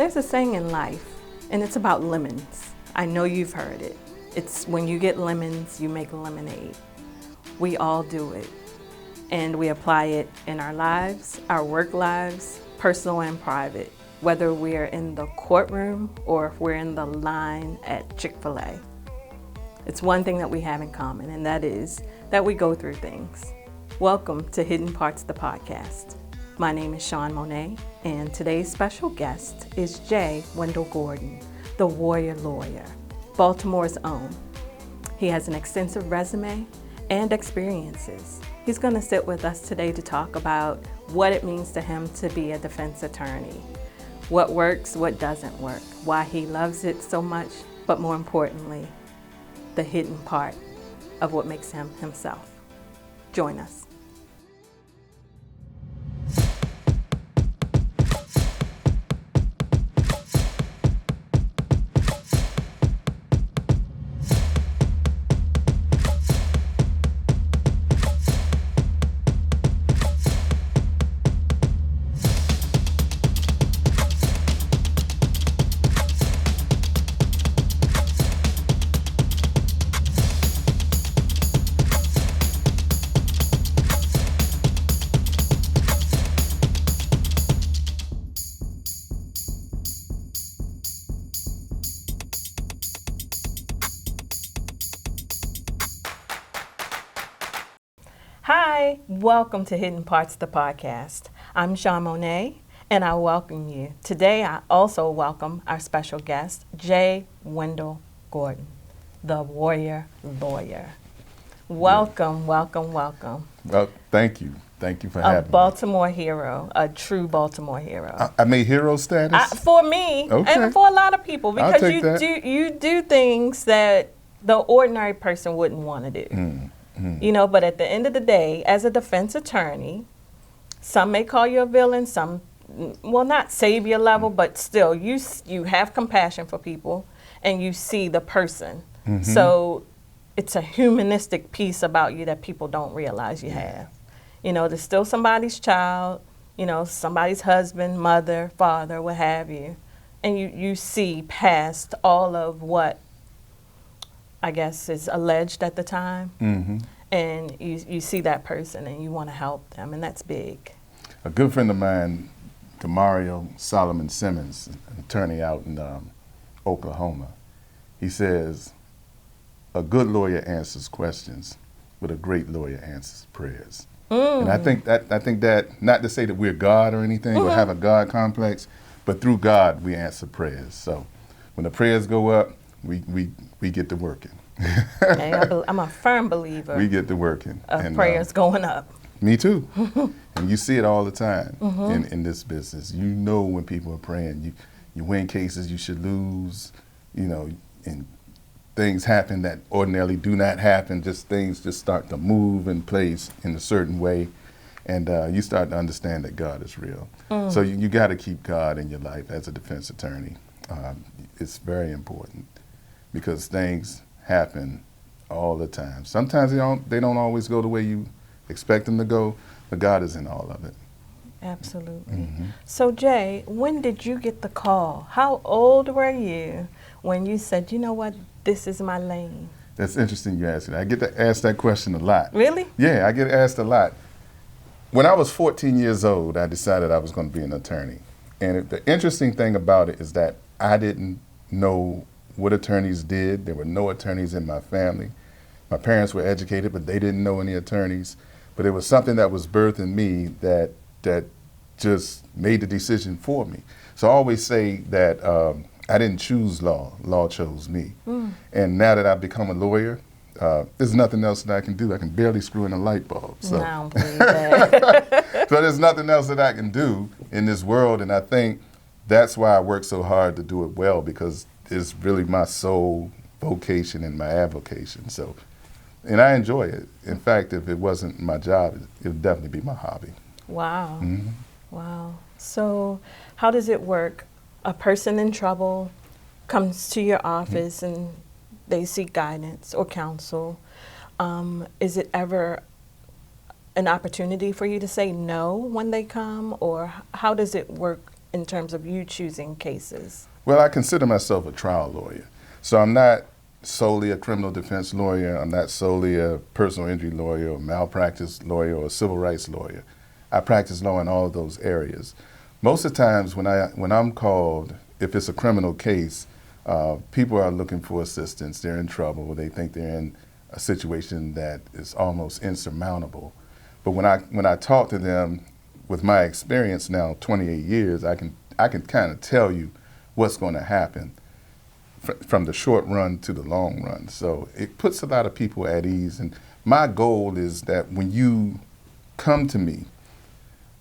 There's a saying in life, and it's about lemons. I know you've heard it. It's when you get lemons, you make lemonade. We all do it, and we apply it in our lives, our work lives, personal and private, whether we're in the courtroom or if we're in the line at Chick-fil-A. It's one thing that we have in common, and that is that we go through things. Welcome to Hidden Parts, the podcast. My name is Sean Monet, and today's special guest is Wyndal Gordon, the warrior lawyer, Baltimore's own. He has an extensive resume and experiences. He's going to sit with us today to talk about what it means to him to be a defense attorney, what works, what doesn't work, why he loves it so much, but more importantly, the hidden part of what makes him himself. Join us. Hi, welcome to Hidden Parts, the podcast. I'm Sean Monet, and I welcome you. Today, I also welcome our special guest, Wyndal Gordon, the warrior lawyer. Welcome, welcome, welcome. Well, thank you. Thank you for having me. A Baltimore hero, a true Baltimore hero. I made hero status? For me, okay. And for a lot of people, because you do things that the ordinary person wouldn't want to do. You know, but at the end of the day, as a defense attorney, some may call you a villain, some, well, not savior level, but still, you have compassion for people and you see the person. So it's a humanistic piece about you that people don't realize you have. You know, there's still somebody's child, you know, somebody's husband, mother, father, what have you. And you see past all of what I guess is alleged at the time, and you see that person and you want to help them, and that's big. A good friend of mine, Demario Solomon Simmons, an attorney out in Oklahoma, he says, a good lawyer answers questions, but a great lawyer answers prayers. And I think that, not to say that we're God or anything, or have a God complex, but through God we answer prayers. So when the prayers go up, we get to working. Hey, I'm a firm believer. We get to working. Of prayers going up. Me too. And you see it all the time in this business. You know when people are praying. You win cases you should lose, you know, and things happen that ordinarily do not happen. Things just start to move in place in a certain way. And you start to understand that God is real. So you got to keep God in your life as a defense attorney. It's very important because things happen all the time. Sometimes they don't always go the way you expect them to go, but God is in all of it. Absolutely. So Jay, when did you get the call? How old were you when you said, you know what, this is my lane? That's interesting you ask it. I get to ask that question a lot. Really? Yeah, I get asked a lot. When I was 14 years old, I decided I was going to be an attorney. And the interesting thing about it is that I didn't know what attorneys did. There were no attorneys in my family. My parents were educated, but they didn't know any attorneys. But it was something that was birthed in me that just made the decision for me. So I always say that I didn't choose law. Law chose me. And now that I've become a lawyer, there's nothing else that I can do. I can barely screw in a light bulb. So. I don't believe that. So there's nothing else that I can do in this world. And I think that's why I work so hard to do it well, because it's really my sole vocation and my avocation. So, and I enjoy it. In fact, if it wasn't my job, it would definitely be my hobby. Wow. Wow. So how does it work? A person in trouble comes to your office and they seek guidance or counsel. Is it ever an opportunity for you to say no when they come, or how does it work in terms of you choosing cases? Well, I consider myself a trial lawyer. So I'm not solely a criminal defense lawyer. I'm not solely a personal injury lawyer or malpractice lawyer or a civil rights lawyer. I practice law in all of those areas. Most of the times when I'm called, if it's a criminal case, people are looking for assistance. They're in trouble. They think they're in a situation that is almost insurmountable. But when I talk to them, with my experience now, 28 years, I can kind of tell you what's going to happen from the short run to the long run. So it puts a lot of people at ease. And my goal is that when you come to me,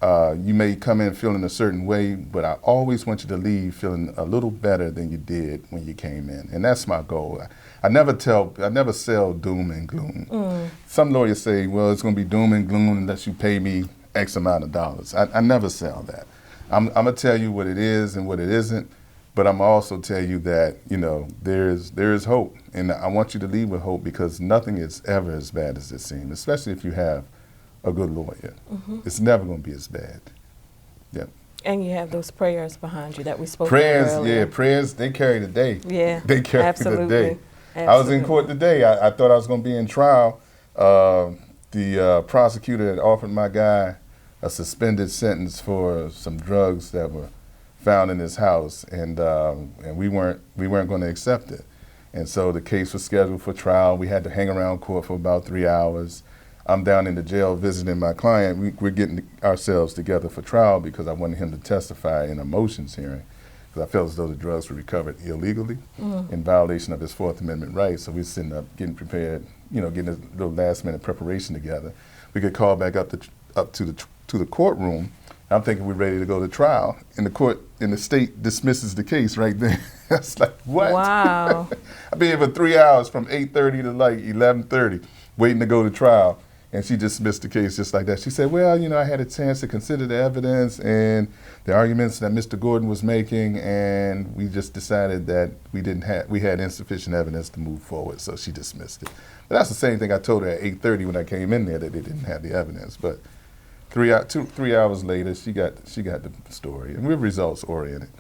you may come in feeling a certain way, but I always want you to leave feeling a little better than you did when you came in. And that's my goal. I never sell doom and gloom. Some lawyers say, well, it's going to be doom and gloom unless you pay me X amount of dollars. I never sell that. I'm going to tell you what it is and what it isn't, but I'm also tell you that, there is hope. And I want you to leave with hope, because nothing is ever as bad as it seems, especially if you have a good lawyer. It's never going to be as bad. Yeah. And you have those prayers behind you that we spoke about earlier. Yeah, prayers, they carry the day. Yeah, they carry absolutely. the day. Absolutely. I was in court today. I thought I was going to be in trial. The prosecutor had offered my guy a suspended sentence for some drugs that were found in his house, and we weren't going to accept it. And so the case was scheduled for trial. We had to hang around court for about 3 hours. I'm down in the jail visiting my client. We're getting ourselves together for trial because I wanted him to testify in a motions hearing, because I felt as though the drugs were recovered illegally in violation of his Fourth Amendment rights. So we're sitting up getting prepared, getting a little last minute preparation together. We get called back up to the courtroom. I'm thinking we're ready to go to trial, and the state dismisses the case right there. It's like, what? Wow. I've been here for 3 hours from 8:30 to like 11:30 waiting to go to trial. And she dismissed the case just like that. She said, well, I had a chance to consider the evidence and the arguments that Mr. Gordon was making, and we just decided that we had insufficient evidence to move forward, so she dismissed it. But that's the same thing I told her at 8:30 when I came in there, that they didn't have the evidence. But 3 hours later, she got the story, and we're results oriented.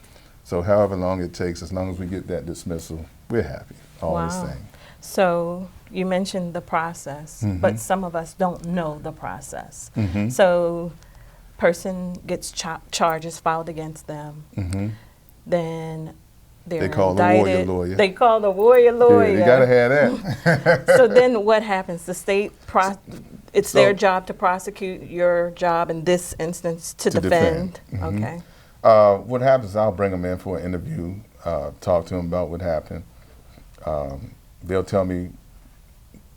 So however long it takes, as long as we get that dismissal, we're happy. All the same. So you mentioned the process, but some of us don't know the process. So person gets charges filed against them, then they're They call indicted. the warrior lawyer. They call the warrior lawyer. Yeah, you gotta have that. So then what happens? The state, it's their job to prosecute, your job in this instance to defend. Okay. What happens is I'll bring them in for an interview, talk to them about what happened. They'll tell me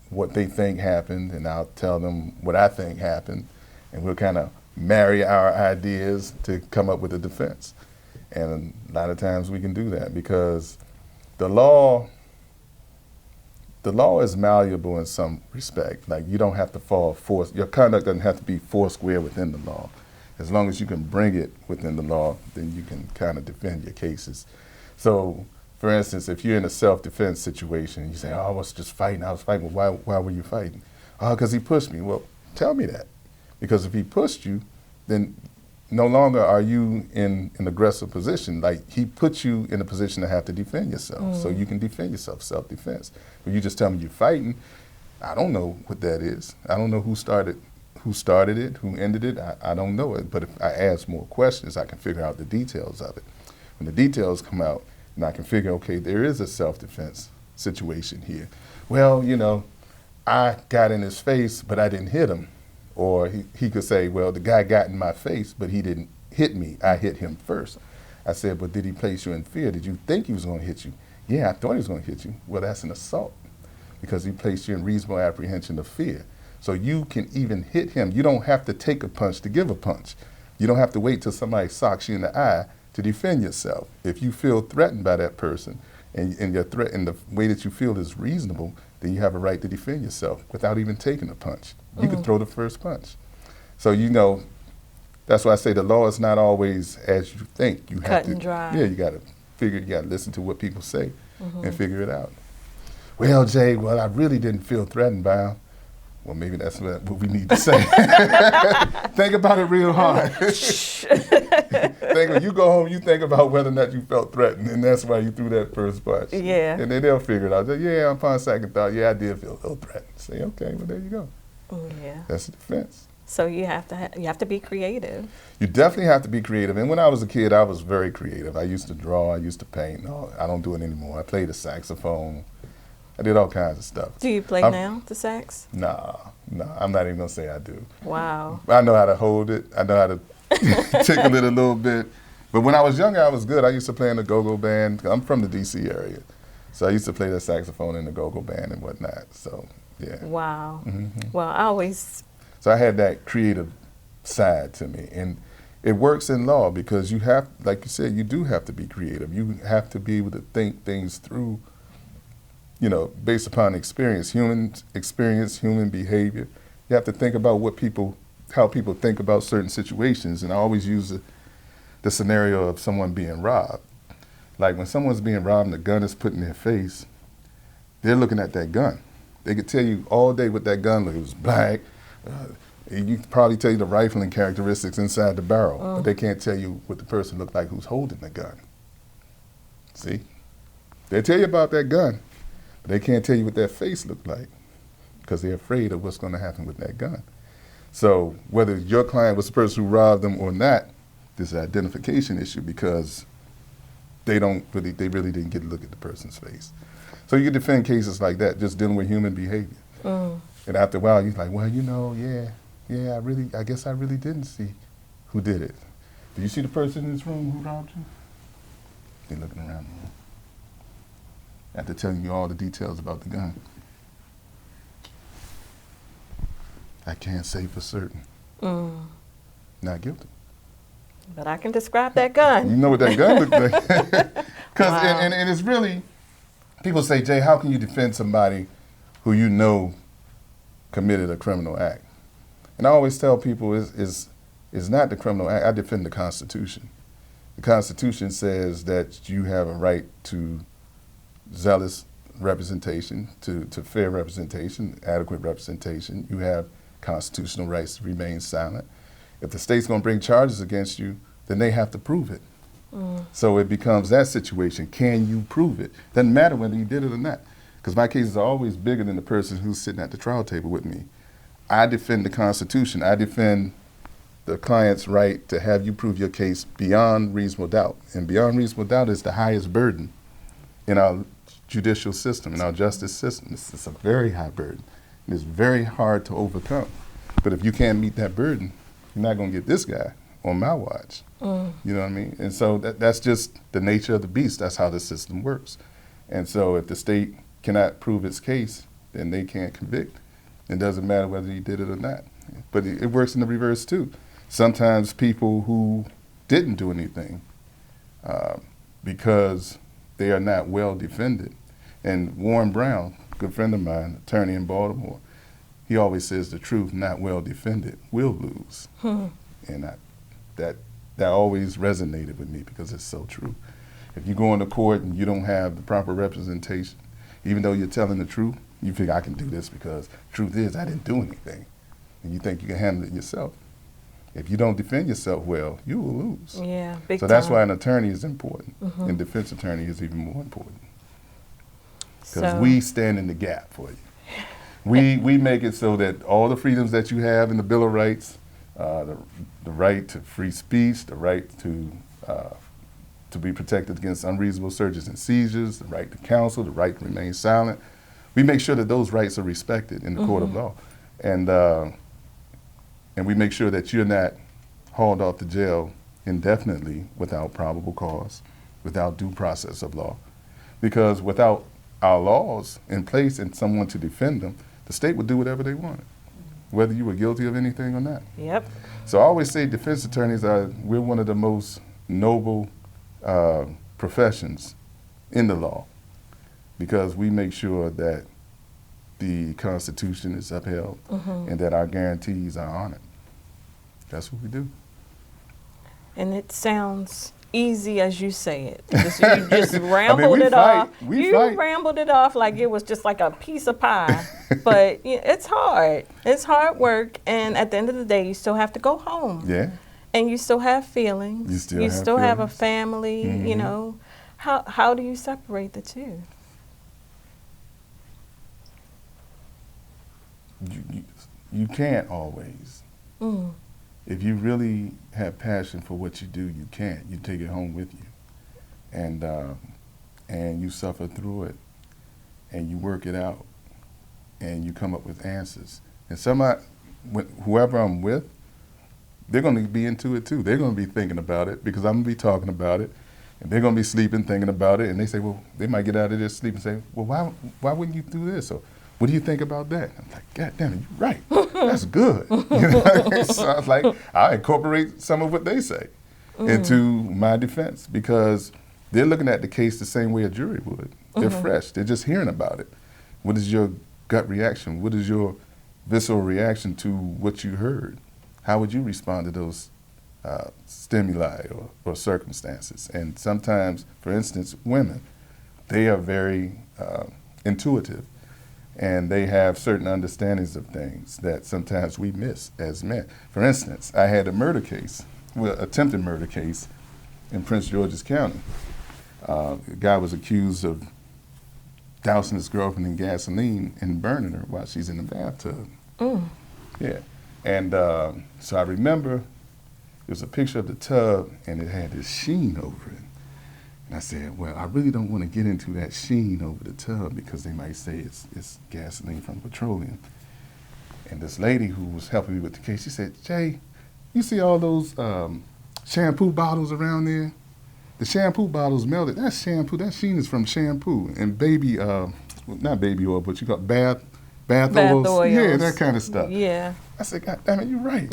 what they think happened, and I'll tell them what I think happened, and we'll kind of marry our ideas to come up with a defense. And a lot of times we can do that because the law is malleable in some respect. Like, you don't have to your conduct doesn't have to be foursquare within the law. As long as you can bring it within the law, then you can kind of defend your cases. So, for instance, if you're in a self-defense situation, you say, oh, I was just fighting. I was fighting. Well, why were you fighting? Oh, because he pushed me. Well, tell me that. Because if he pushed you, then no longer are you in an aggressive position. Like, he put you in a position to have to defend yourself. So you can defend yourself, self-defense. When you just tell me you're fighting, I don't know what that is. I don't know who started it, who ended it. I don't know it. But if I ask more questions, I can figure out the details of it. When the details come out, and I can figure, okay, there is a self-defense situation here. Well, I got in his face, but I didn't hit him. Or he could say, well, the guy got in my face, but he didn't hit me. I hit him first. I said, but did he place you in fear? Did you think he was going to hit you? Yeah, I thought he was going to hit you. Well, that's an assault because he placed you in reasonable apprehension of fear. So you can even hit him. You don't have to take a punch to give a punch. You don't have to wait till somebody socks you in the eye to defend yourself. If you feel threatened by that person and your threat and the way that you feel is reasonable, then you have a right to defend yourself without even taking a punch. You can throw the first punch. So that's why I say the law is not always as you think. You have Cut and dry. Yeah, you got to listen to what people say and figure it out. Well, Jay, I really didn't feel threatened by him. Well, maybe that's what we need to say. Think about it real hard. When you go home, you think about whether or not you felt threatened, and that's why you threw that first punch. Yeah. And then they'll figure it out. Yeah, upon second thought, yeah, I did feel a little threatened. Say, okay, well, there you go. Yeah. That's the defense. So you have to be creative. You definitely have to be creative. And when I was a kid, I was very creative. I used to draw. I used to paint. No, I don't do it anymore. I played the saxophone. I did all kinds of stuff. Do you play now, the sax? Nah, I'm not even going to say I do. Wow. I know how to hold it. I know how to tickle it a little bit. But when I was younger, I was good. I used to play in the go-go band. I'm from the D.C. area. So I used to play the saxophone in the go-go band and whatnot. So, yeah. Wow. Mm-hmm. Well, I always... So I had that creative side to me. And it works in law because you have, like you said, you do have to be creative. You have to be able to think things through, you know, based upon experience, human behavior. You have to think about how people think about certain situations. And I always use the scenario of someone being robbed. Like when someone's being robbed and a gun is put in their face, they're looking at that gun. They could tell you all day what that gun looked. It was black. You could probably tell you the rifling characteristics inside the barrel, but they can't tell you what the person looked like who's holding the gun. See? They tell you about that gun, but they can't tell you what that face looked like because they're afraid of what's going to happen with that gun. So whether your client was the person who robbed them or not, there's an identification issue because they really didn't get to look at the person's face. So you can defend cases like that, just dealing with human behavior. And after a while, you're like, well, you know, I guess I really didn't see who did it. Do you see the person in this room who robbed you? They're looking around the room. After telling you all the details about the gun. I can't say for certain. Not guilty. But I can describe that gun. You know what that gun looked like. Wow. And it's really, people say, Jay, how can you defend somebody who you know committed a criminal act? And I always tell people it's not the criminal act. I defend the Constitution. The Constitution says that you have a right to zealous representation, to fair representation, adequate representation. You have constitutional rights to remain silent. If the state's going to bring charges against you, then they have to prove it. So it becomes that situation. Can you prove it? Doesn't matter whether you did it or not. Because my cases are always bigger than the person who's sitting at the trial table with me. I defend the Constitution. I defend the client's right to have you prove your case beyond reasonable doubt. And beyond reasonable doubt is the highest burden in our judicial system, in our justice system. It's a very high burden. And it's very hard to overcome. But if you can't meet that burden, you're not going to get this guy on my watch. You know what I mean? And so that's just the nature of the beast. That's how the system works. And so if the state cannot prove its case, then they can't convict. It doesn't matter whether you did it or not. But it works in the reverse too. Sometimes people who didn't do anything because they are not well defended. And Warren Brown, a good friend of mine, attorney in Baltimore, he always says the truth not well defended will lose. And that always resonated with me because it's so true. If you go into court and you don't have the proper representation, even though you're telling the truth, you figure I can do this because the truth is I didn't do anything. And you think you can handle it yourself. If you don't defend yourself well, you will lose. Yeah, big So that's why an attorney is important. And defense attorney is even more important. Because we stand in the gap for you. We make it so that all the freedoms that you have in the Bill of Rights, the right to free speech, the right to be protected against unreasonable searches and seizures, the right to counsel, the right to remain silent. We make sure that those rights are respected in the court of law. And we make sure that you're not hauled off to jail indefinitely without probable cause, without due process of law. Because without our laws in place and someone to defend them, the state would do whatever they wanted, whether you were guilty of anything or not. Yep. So I always say defense attorneys we're one of the most noble professions in the law because we make sure that the Constitution is upheld and that our guarantees are honored. That's what we do. And it sounds easy as you say it. You just rambled we it fight. off. We You fight. rambled it off like it was just like a piece of pie. But it's hard. It's hard work, and at the end of the day, you still have to go home. Yeah. And you still have feelings. You still have a feelings. family. Mm-hmm. You know, how do you separate the two? You can't always. Mm. If you really have passion for what you do, you can't. You take it home with you, and you suffer through it, and you work it out, and you come up with answers. And whoever I'm with, they're going to be into it too. They're going to be thinking about it because I'm going to be talking about it, and they're going to be sleeping thinking about it. And they say, well, they might get out of their sleep and say, well, why wouldn't you do this? Or what do you think about that? I'm like, God damn it, you're right. That's good. You know? So I was like, I incorporate some of what they say into my defense because they're looking at the case the same way a jury would. They're fresh. They're just hearing about it. What is your gut reaction? What is your visceral reaction to what you heard? How would you respond to those stimuli or circumstances? And sometimes, for instance, women, they are very intuitive. And they have certain understandings of things that sometimes we miss as men. For instance, I had a murder case, attempted murder case in Prince George's County. The guy was accused of dousing his girlfriend in gasoline and burning her while she's in the bathtub. Yeah. And so I remember there was a picture of the tub and it had this sheen over it. And I said, well, I really don't want to get into that sheen over the tub because they might say it's gasoline from petroleum. And this lady who was helping me with the case, she said, Jay, you see all those shampoo bottles around there? The shampoo bottles melted. That's shampoo. That sheen is from shampoo. And baby, not baby oil, but you got bath oils. Yeah, that kind of stuff. Yeah. I said, God damn it, you're right.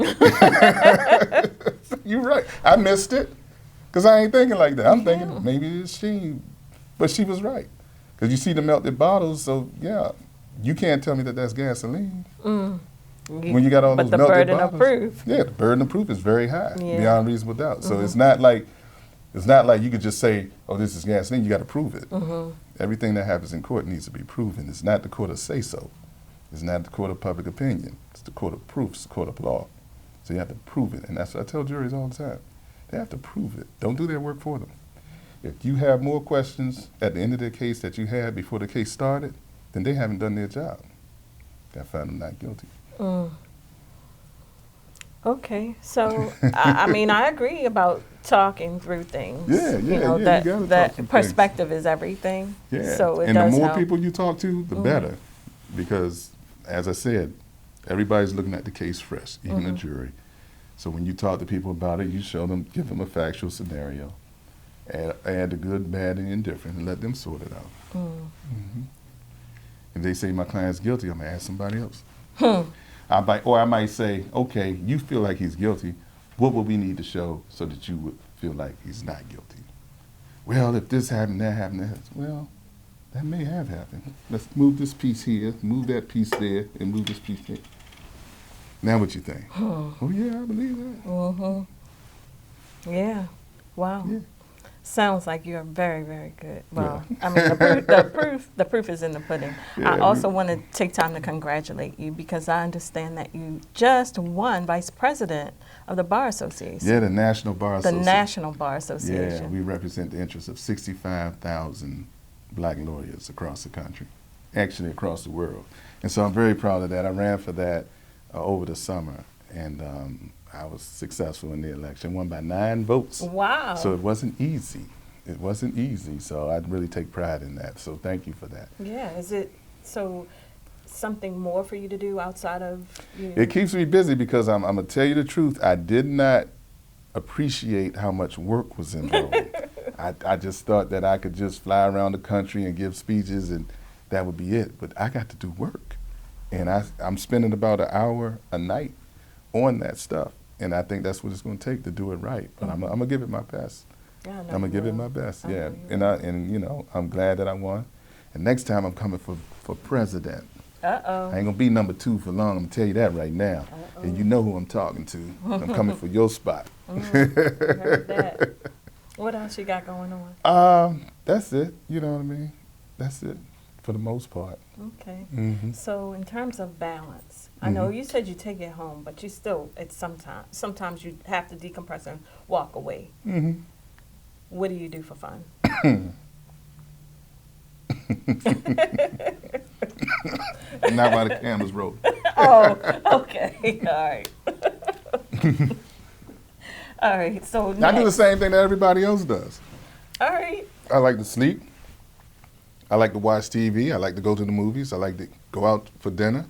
You're right. I missed it. Because I ain't thinking like that. I'm thinking maybe it's sheen. But she was right. Because you see the melted bottles, so yeah, you can't tell me that that's gasoline. When you got all those melted bottles. But the burden of proof. Yeah, the burden of proof is very high, beyond reasonable doubt. So it's not like you could just say, oh, this is gasoline. You got to prove it. Everything that happens in court needs to be proven. It's not the court of say-so. It's not the court of public opinion. It's the court of proof. It's the court of law. So you have to prove it. And that's what I tell juries all the time. They have to prove it. Don't do their work for them. If you have more questions at the end of the case that you had before the case started, then they haven't done their job. I found them not guilty. Okay, so I mean, I agree about talking through things. Yeah, you know, you gotta talk that through perspective is everything. Yeah, So it and does the more help. people you talk to, the better, because as I said, everybody's looking at the case fresh, even the jury. So when you talk to people about it, you show them, give them a factual scenario, add the good, bad, and indifferent, and let them sort it out. If they say my client's guilty, I'm gonna ask somebody else. I might say, okay, you feel like he's guilty. What would we need to show so that you would feel like he's not guilty? Well, if this happened, that happened, that. Well, that may have happened. Let's move this piece here, move that piece there, and move this piece there. Now what you think? Oh yeah, I believe that. Yeah. Wow. Yeah. Sounds like you're very, very good. Well, Yeah. I mean, the proof is in the pudding. Yeah, I also want to take time to congratulate you because I understand that you just won Vice President of the Bar Association. Yeah, the National Bar The Association. National Bar Yeah, Association. we represent the interests of 65,000 black lawyers across the country, actually across the world. And so I'm very proud of that. I ran for that over the summer, and I was successful in the election, won by 9 votes. Wow. So it wasn't easy. It wasn't easy, so I really take pride in that. So thank you for that. Yeah. Is it so something more for you to do outside of you? It keeps me busy because I'm going to tell you the truth. I did not appreciate how much work was involved. I just thought that I could just fly around the country and give speeches and that would be it. But I got to do work. And I'm spending about an hour a night on that stuff. And I think that's what it's going to take to do it right. But I'm going to give it my best. Yeah, I'm going to give it my best, yeah. And you know, I'm glad that I won. And next time I'm coming for president. Uh-oh. I ain't going to be number 2 for long. I'm going to tell you that right now. And you know who I'm talking to. I'm coming for your spot. Heard that. What else you got going on? That's it. You know what I mean? That's it for the most part. Okay. Mm-hmm. So in terms of balance, I know you said you take it home, but you still, it's sometimes you have to decompress and walk away. Mm-hmm. What do you do for fun? Not while the camera's rolling. Oh, okay. All right. All right. So I do the same thing that everybody else does. All right. I like to sleep. I like to watch TV. I like to go to the movies. I like to go out for dinner.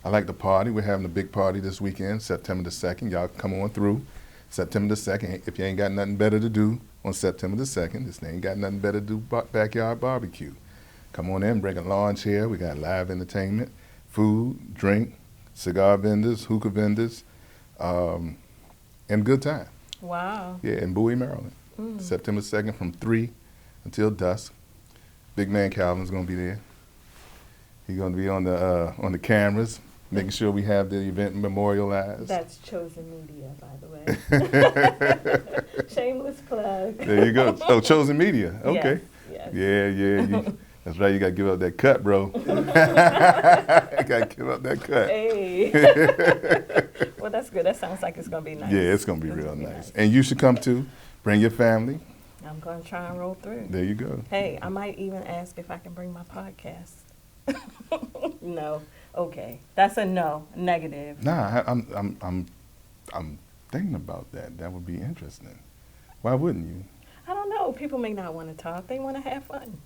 I like to party. We're having a big party this weekend, September the 2nd. Y'all come on through. September the 2nd. If you ain't got nothing better to do on September the 2nd, this ain't got nothing better to do backyard barbecue. Come on in, bring a lawn chair. We got live entertainment, food, drink, cigar vendors, hookah vendors, and good time. Wow. Yeah, in Bowie, Maryland. September 2nd from 3 until dusk. Big man Calvin's going to be there. He's going to be on the cameras, making sure we have the event memorialized. That's Chosen Media, by the way. Shameless plug. There you go. Oh, Chosen Media. Okay. Yes. Yeah. That's right. You got to give up that cut, bro. You got to give up that cut. Hey. Well, that's good. That sounds like it's going to be nice. Yeah, it's going to be real nice. And you should come too. Bring your family. I'm going to try and roll through. There you go. Hey, I might even ask if I can bring my podcast. No. Okay. That's a no. Negative. Nah, I'm thinking about that. That would be interesting. Why wouldn't you? I don't know. People may not want to talk. They want to have fun.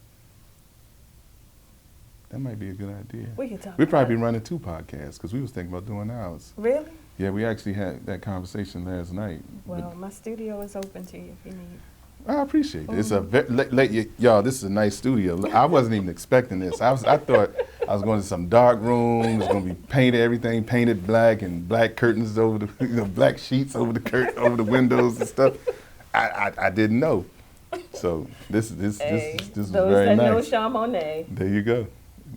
That might be a good idea. We could talk. We'd probably be running 2 podcasts because we was thinking about doing ours. Really? Yeah, we actually had that conversation last night. Well, my studio is open to you if you need. I appreciate it. It's a y'all. This is a nice studio. I wasn't even expecting this. I thought I was going to some dark room. It's going to be painted, everything painted black, and black curtains over the black sheets over the windows and stuff. I didn't know. So this is very those that know nice. Chamonix. There you go.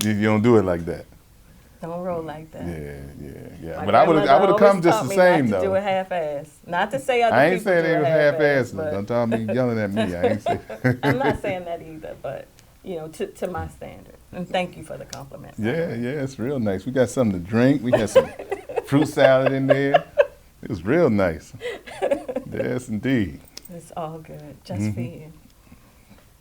You don't do it like that. Don't roll like that. Yeah. My But I would have come just the same not though. to do it half-ass. Not to say other I ain't people saying do it it was half-ass. but Don't tell me yelling at me. I ain't saying. I'm not saying that either, but to my standard. And thank you for the compliment. Yeah, it's real nice. We got something to drink. We had some fruit salad in there. It was real nice. Yes, indeed. It's all good, just for you.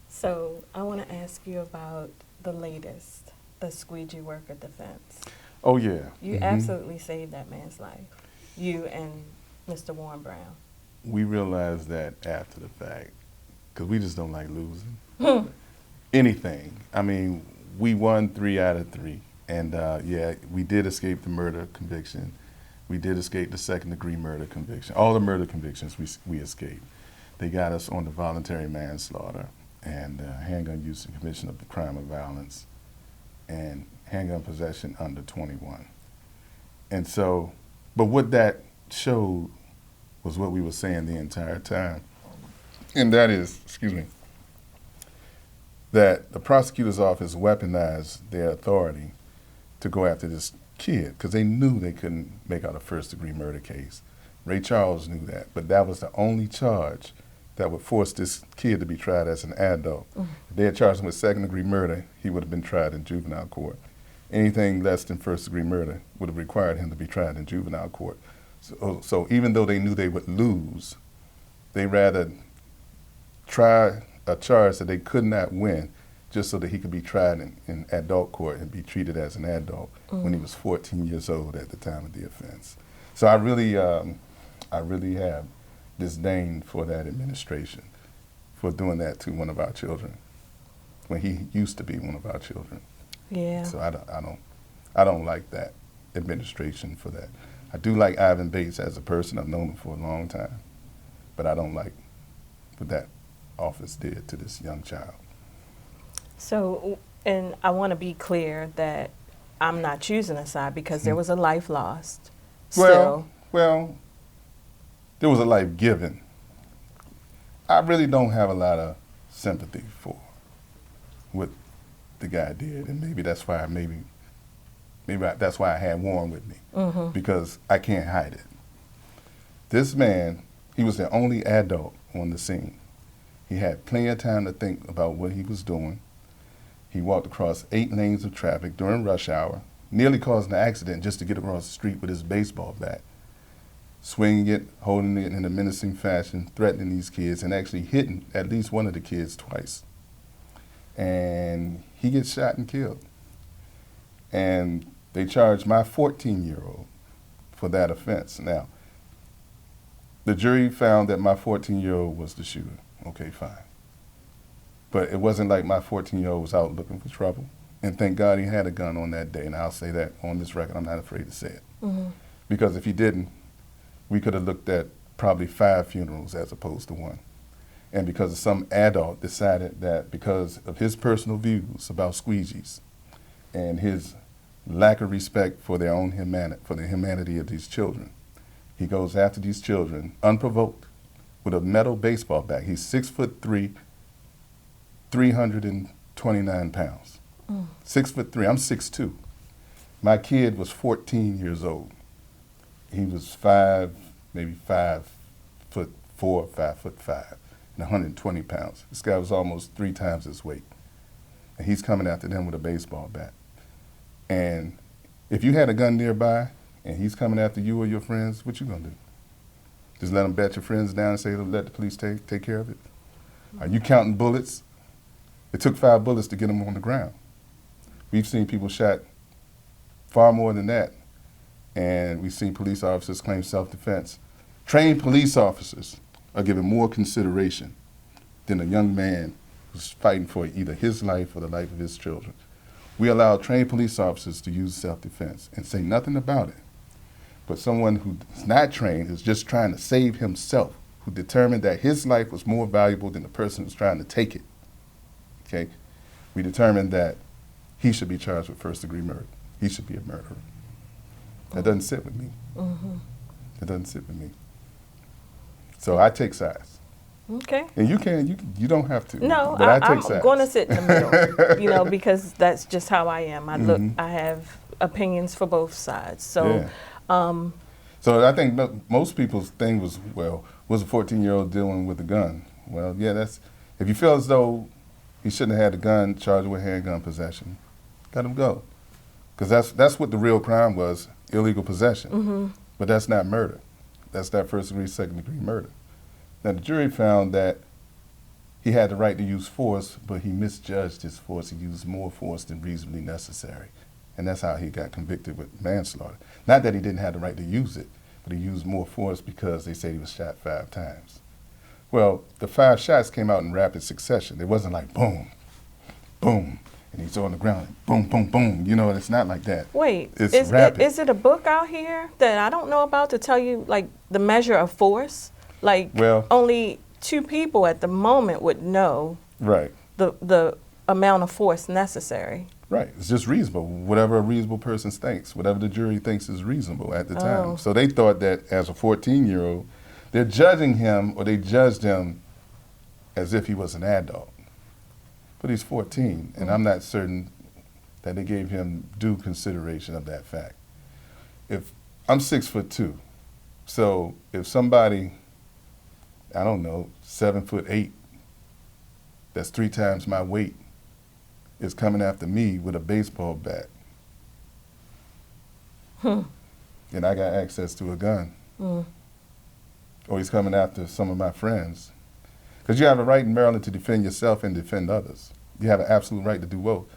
So I want to ask you about the latest, the squeegee worker defense. Oh, yeah. You absolutely saved that man's life. You and Mr. Warren Brown. We realized that after the fact because we just don't like losing. Anything. I mean, we won 3 out of 3. And, we did escape the murder conviction. We did escape the second-degree murder conviction. All the murder convictions we escaped. They got us on the voluntary manslaughter and handgun use and commission of the crime of violence and handgun possession under 21. And so, but what that showed was what we were saying the entire time. And that is, that the prosecutor's office weaponized their authority to go after this kid because they knew they couldn't make out a first-degree murder case. Ray Charles knew that, but that was the only charge that would force this kid to be tried as an adult. If they had charged him with second-degree murder, he would have been tried in juvenile court. Anything less than first-degree murder would have required him to be tried in juvenile court. So even though they knew they would lose, they rather try a charge that they could not win just so that he could be tried in adult court and be treated as an adult when he was 14 years old at the time of the offense. So I really have disdain for that administration for doing that to one of our children when he used to be one of our children. Yeah. So I don't like that administration for that. I do like Ivan Bates as a person. I've known him for a long time, but I don't like what that office did to this young child. So, and I want to be clear that I'm not choosing a side because there was a life lost. Well, there was a life given. I really don't have a lot of sympathy for what the guy did, and maybe that's why that's why I had Warren with me, because I can't hide it. This man, he was the only adult on the scene. He had plenty of time to think about what he was doing. He walked across 8 lanes of traffic during rush hour, nearly causing an accident just to get across the street with his baseball bat, swinging it, holding it in a menacing fashion, threatening these kids, and actually hitting at least one of the kids twice. And he gets shot and killed. And they charged my 14-year-old for that offense. Now, the jury found that my 14-year-old was the shooter. Okay, fine. But it wasn't like my 14-year-old was out looking for trouble. And thank God he had a gun on that day, and I'll say that on this record. I'm not afraid to say it. Mm-hmm. Because if he didn't, we could have looked at probably 5 funerals as opposed to 1. And because some adult decided that because of his personal views about squeegees and his lack of respect for their own humanity, for the humanity of these children, he goes after these children unprovoked with a metal baseball bat. He's 6'3", 329 pounds. 6'3", I'm 6'2". My kid was 14 years old. He was maybe 5'4", 5'5", and 120 pounds. This guy was almost 3 times his weight. And he's coming after them with a baseball bat. And if you had a gun nearby and he's coming after you or your friends, what you gonna do? Just let him bat your friends down and say, let the police take care of it? Are you counting bullets? It took 5 bullets to get him on the ground. We've seen people shot far more than that. And we've seen police officers claim self-defense. Trained police officers are given more consideration than a young man who's fighting for either his life or the life of his children. We allow trained police officers to use self-defense and say nothing about it. But someone who's not trained, is just trying to save himself, who determined that his life was more valuable than the person who's trying to take it, okay? We determined that he should be charged with first-degree murder. He should be a murderer. That doesn't sit with me. Mm-hmm. It doesn't sit with me. So I take sides. Okay. And you don't have to. No, but I take I'm sides. going to sit in the middle, because that's just how I am. I have opinions for both sides. So, yeah. So I think most people's thing was, well, was a 14-year-old dealing with a gun? Well, yeah, if you feel as though he shouldn't have had a gun, charged with handgun possession, let him go. Because that's what the real crime was, illegal possession. Mm-hmm. But that's not murder. That's that first-degree, second-degree murder. Now, the jury found that he had the right to use force, but he misjudged his force. He used more force than reasonably necessary. And that's how he got convicted with manslaughter. Not that he didn't have the right to use it, but he used more force because they said he was shot 5 times. Well, the 5 shots came out in rapid succession. It wasn't like boom, boom, and he's on the ground, boom, boom, boom. You know, it's not like that. Wait, it's rapid. Is it a book out here that I don't know about to tell you, like, the measure of force? Like, only 2 people at the moment would know the amount of force necessary. Right. It's just reasonable, whatever a reasonable person thinks, whatever the jury thinks is reasonable at the time. So they thought that as a 14-year-old, they're judging him, or they judged him as if he was an adult. But he's 14, and I'm not certain that they gave him due consideration of that fact. If I'm 6'2", so if somebody, I don't know, 7'8", that's 3 times my weight, is coming after me with a baseball bat, and I got access to a gun, or he's coming after some of my friends. Because you have a right in Maryland to defend yourself and defend others. You have an absolute right to do both.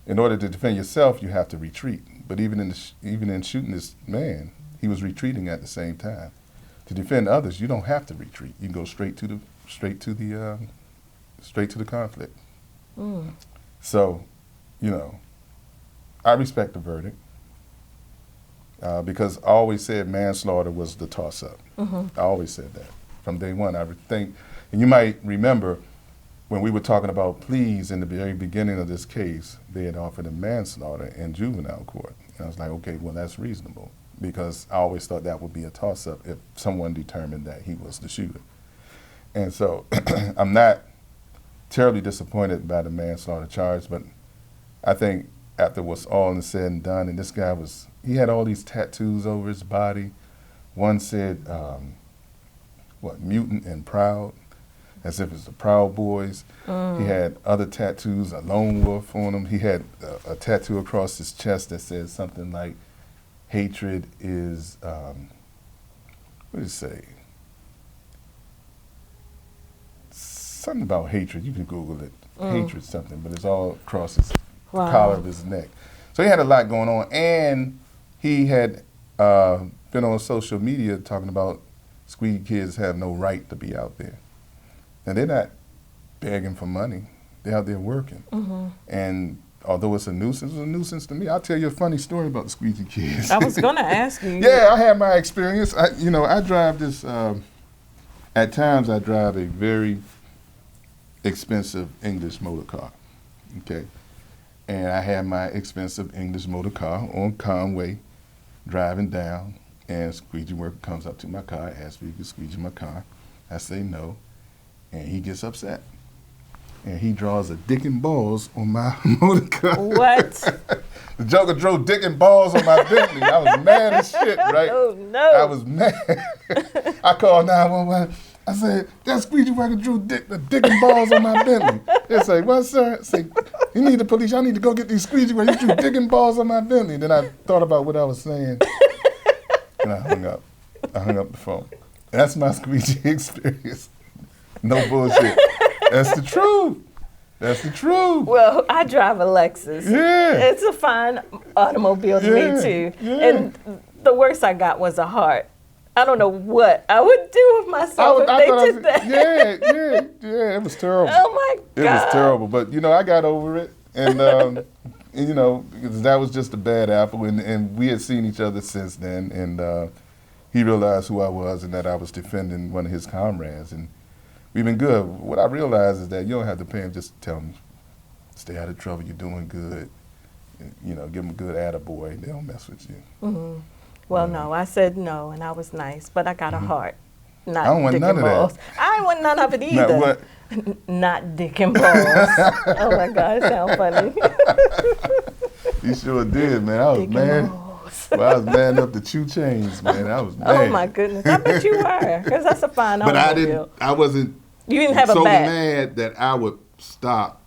In order to defend yourself, you have to retreat. But even in shooting this man, he was retreating at the same time. To defend others, you don't have to retreat. You can go straight to the conflict. So, you know, I respect the verdict because I always said manslaughter was the toss-up. I always said that from day one. I would think, and you might remember when we were talking about pleas in the very beginning of this case, they had offered him manslaughter in juvenile court. And I was like, okay, well, that's reasonable, because I always thought that would be a toss-up if someone determined that he was the shooter. And so I'm not terribly disappointed by the manslaughter charge, but I think after what's all said and done, and this guy he had all these tattoos over his body. One said, mutant and proud. as if it's the Proud Boys. He had other tattoos, a lone wolf on him. He had a tattoo across his chest that says something like, hatred is, what did it say? Something about hatred. You can Google it. Hatred something, but it's all across his collar of his neck. So he had a lot going on, and he had been on social media talking about squeegee kids have no right to be out there. Now, they're not begging for money. They're out there working. And although it's a nuisance to me. I'll tell you a funny story about the squeegee kids. I was going to ask you. Yeah, I had my experience. I drive this, at times I drive a very expensive English motor car, okay? And I had my expensive English motor car on Conway, driving down, and a squeegee worker comes up to my car, asks me if he can squeegee my car. I say no, and he gets upset. And he draws a dick and balls on my motor car. What? The joker drove dick and balls on my Bentley. I was mad as shit, right? Oh, no. I was mad. I called 911. I said, that squeegee worker drew dick and balls on my Bentley. They say, what, sir? I say, you need the police. I need to go get these squeegee workers. You drew dick and balls on my Bentley. Then I thought about what I was saying, and I hung up. I hung up the phone. That's my squeegee experience. No bullshit. That's the truth. That's the truth. Well, I drive a Lexus. Yeah. It's a fine automobile to me, too. Yeah. And the worst I got was a heart. I don't know what I would do with myself if they did that. Yeah, it was terrible. Oh, my God. It was terrible. But, I got over it. And, because that was just a bad apple. And we had seen each other since then. And he realized who I was and that I was defending one of his comrades. And we've been good. What I realized is that you don't have to pay him, just tell him, stay out of trouble, you're doing good. Give him a good attaboy. They don't mess with you. Well, no, I said no, and I was nice, but I got a heart. Not I don't want dick none and of balls. that. I didn't want none of it either. Not what? Not dick and balls. Oh, my God, it sounds funny. You sure did, man. I was Dick and mad. balls. Well, I was mad enough to chew chains, man. I was mad. Oh, my goodness. I bet you were, because that's a fine But automobile. I wasn't You didn't have so a bat. mad that I would stop,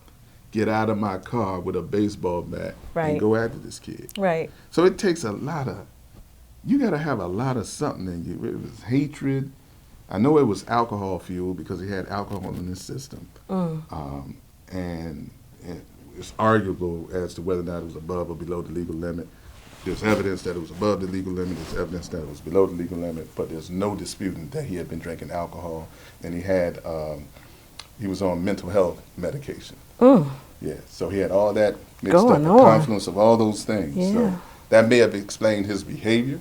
get out of my car with a baseball bat, Right. and go after this kid. Right. So it takes you got to have a lot of something in you. It was hatred. I know it was alcohol fuel because he had alcohol in his system. And it's arguable as to whether or not it was above or below the legal limit. There's evidence that it was above the legal limit. There's evidence that it was below the legal limit. But there's no disputing that he had been drinking alcohol, and he was on mental health medication. Yeah, so he had all that mixed up, the confluence of all those things. Yeah. So that may have explained his behavior,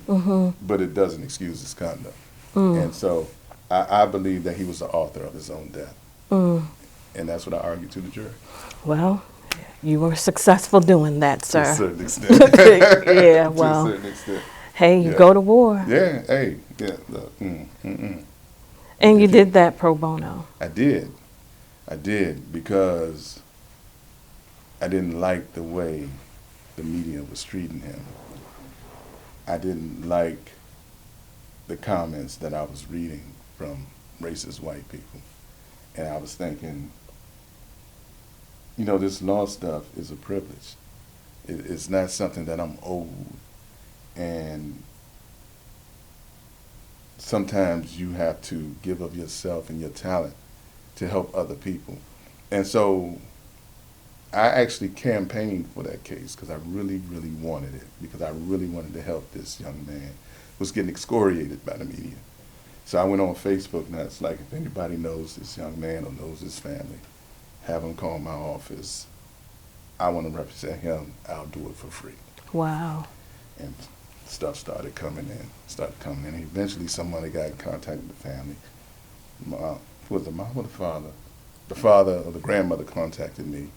but it doesn't excuse his conduct. And so I believe that he was the author of his own death. And that's what I argued to the jury. Well, you were successful doing that, sir. To a certain extent. Yeah, well, to a certain extent. Hey, you go to war. Yeah, hey, yeah. And you did that pro bono. I did because I didn't like the way the media was treating him. I didn't like the comments that I was reading from racist white people. And I was thinking, this law stuff is a privilege. It's not something that I'm owed. And sometimes you have to give of yourself and your talent to help other people. And so I actually campaigned for that case because I really, really wanted it, because I really wanted to help this young man who was getting excoriated by the media. So I went on Facebook, and it's like, if anybody knows this young man or knows his family, have him call my office. I want to represent him. I'll do it for free. Wow. And stuff started coming in. Eventually somebody got in contact with the family. Was the mom or the father? The father or the grandmother contacted me.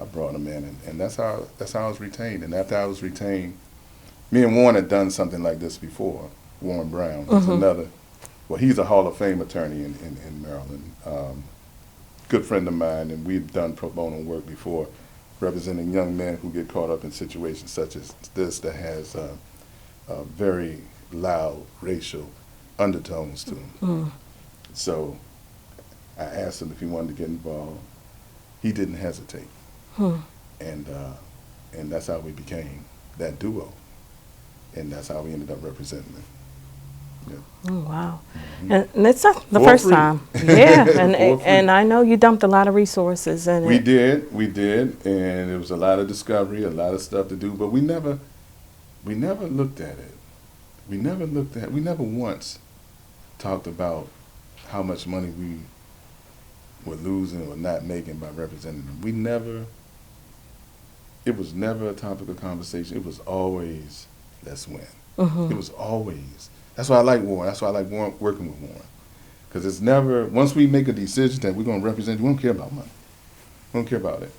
I brought him in, and that's how I was retained. And after I was retained, me and Warren had done something like this before. Warren Brown was another. Well, he's a Hall of Fame attorney in Maryland. Good friend of mine, and we've done pro bono work before, representing young men who get caught up in situations such as this that has very loud racial undertones to them. So I asked him if he wanted to get involved. He didn't hesitate. And that's how we became that duo. And that's how we ended up representing them. Yeah. Oh, wow. Mm-hmm. And it's not the For first free. time. Yeah, For free. and I know you dumped a lot of resources in We it. did, and it was a lot of discovery, a lot of stuff to do, but we never looked at it. We never once talked about how much money we were losing or not making by representing them. It was never a topic of conversation. It was always, let's win. It was always. That's why I like Warren. That's why I like working with Warren. Because it's never, once we make a decision that we're going to represent you, we don't care about money. We don't care about it.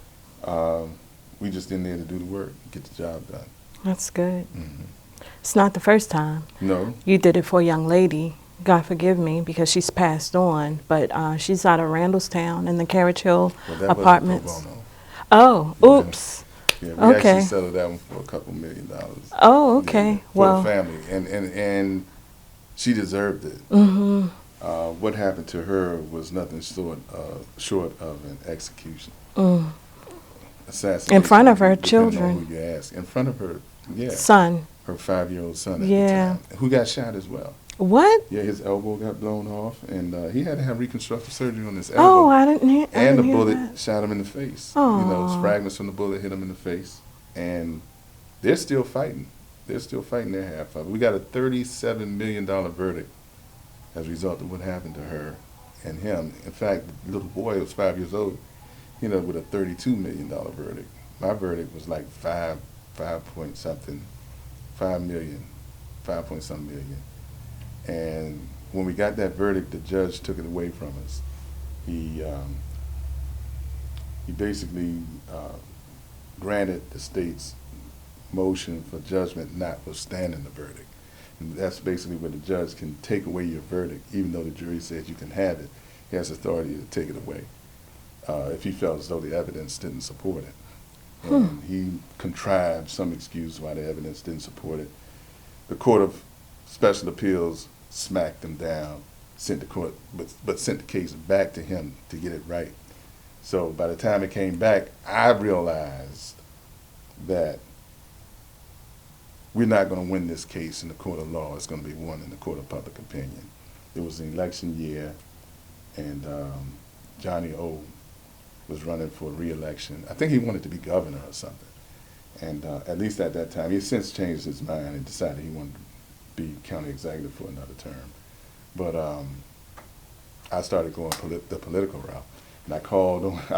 We just in there to do the work, get the job done. That's good. It's not the first time. No. You did it for a young lady. God forgive me, because she's passed on, but she's out of Randallstown in the Carriage Hill apartments. Wasn't pro bono. Oh, oops. Yeah, we Okay. actually settled that one for a couple $1 million. Oh, okay. Yeah, for Well, the family, and she deserved it. What happened to her was nothing short of an execution. Assassination. In front of her depending on children. who you ask. In front of her, yeah. Son. Her 5-year-old son at Yeah. the time, who got shot as well. What? Yeah, his elbow got blown off, and he had to have reconstructive surgery on his elbow. Oh, I didn't hear. And the hear bullet that. shot him in the face. Aw. You know, fragments from the bullet hit him in the face. And they're still fighting. They're still fighting their half of it. We got a $37 million verdict as a result of what happened to her and him. In fact, the little boy who was 5 years old, you know, with a $32 million verdict. My verdict was like 5 point something million. And when we got that verdict, the judge took it away from us. He basically granted the state's motion for judgment notwithstanding the verdict. And that's basically where the judge can take away your verdict, even though the jury says you can have it. He has authority to take it away if he felt as though the evidence didn't support it. And he contrived some excuse why the evidence didn't support it. The Court of Special Appeals smacked him down, sent the court, but sent the case back to him to get it right. So by the time it came back, I realized that we're not going to win this case in the court of law. It's going to be won in the court of public opinion. It was an election year, and Johnny O was running for re-election. I think he wanted to be governor or something. And at least at that time, he's since changed his mind and decided he wanted to be county executive for another term. But I started going the political route. And I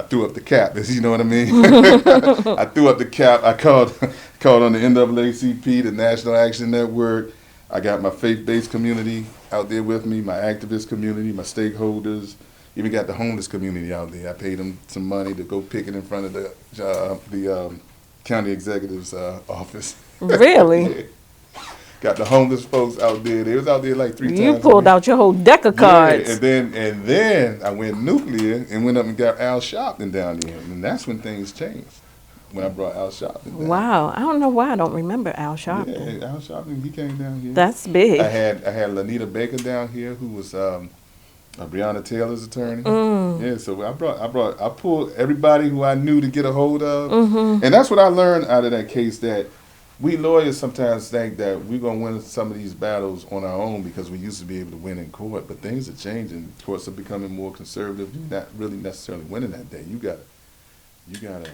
threw up the cap, you know what I mean? I threw up the cap. I called on the NAACP, the National Action Network. I got my faith-based community out there with me, my activist community, my stakeholders. Even got the homeless community out there. I paid them some money to go picket in front of the county executive's office. Really? Yeah. Got the homeless folks out there. They was out there like 3 times. You pulled out your whole deck of cards. Yeah, and then I went nuclear and went up and got Al Sharpton down there. And that's when things changed, when I brought Al Sharpton down. Wow. I don't know why I don't remember Al Sharpton. Yeah, Al Sharpton, he came down here. That's big. I had Lanita Baker down here, who was Breonna Taylor's attorney. Yeah, so I pulled everybody who I knew to get a hold of. And that's what I learned out of that case, that we lawyers sometimes think that we're going to win some of these battles on our own because we used to be able to win in court, but things are changing. Courts are becoming more conservative. You're not really necessarily winning that day. You got to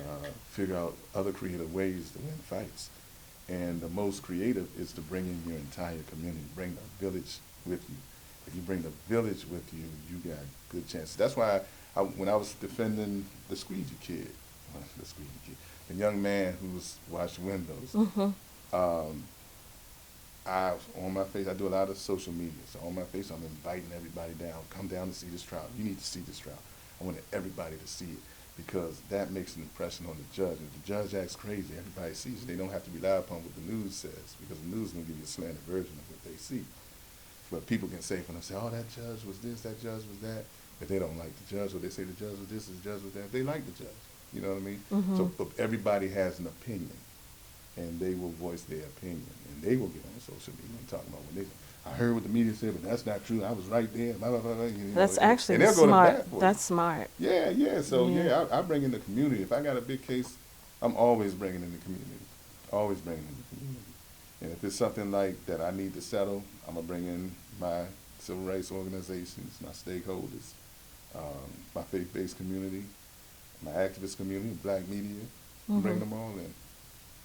figure out other creative ways to win fights. And the most creative is to bring in your entire community, bring the village with you. If you bring the village with you, you got good chances. That's why when I was defending the squeegee kid, the young man who was washing windows, on my face, I do a lot of social media. So on my face, I'm inviting everybody down. Come down to see this trial. You need to see this trial. I want everybody to see it because that makes an impression on the judge. If the judge acts crazy, everybody sees it. They don't have to rely upon what the news says because the news is going to give you a slanted version of what they see. But people can say for themselves, oh, that judge was this, that judge was that. But they don't like the judge, or they say the judge was this, the judge was that. They like the judge. You know what I mean? So but everybody has an opinion, and they will voice their opinion, and they will get on social media and talk about what they. I heard what the media said, but that's not true. I was right there. Blah, blah, blah, blah, That's and actually they'll go to bat smart. for you. That's smart. Yeah. So I bring in the community. If I got a big case, I'm always bringing in the community. Always bringing in the community. And if it's something like that I need to settle, I'm gonna bring in my civil rights organizations, my stakeholders, my faith-based community, my activist community, black media. Bring them all in.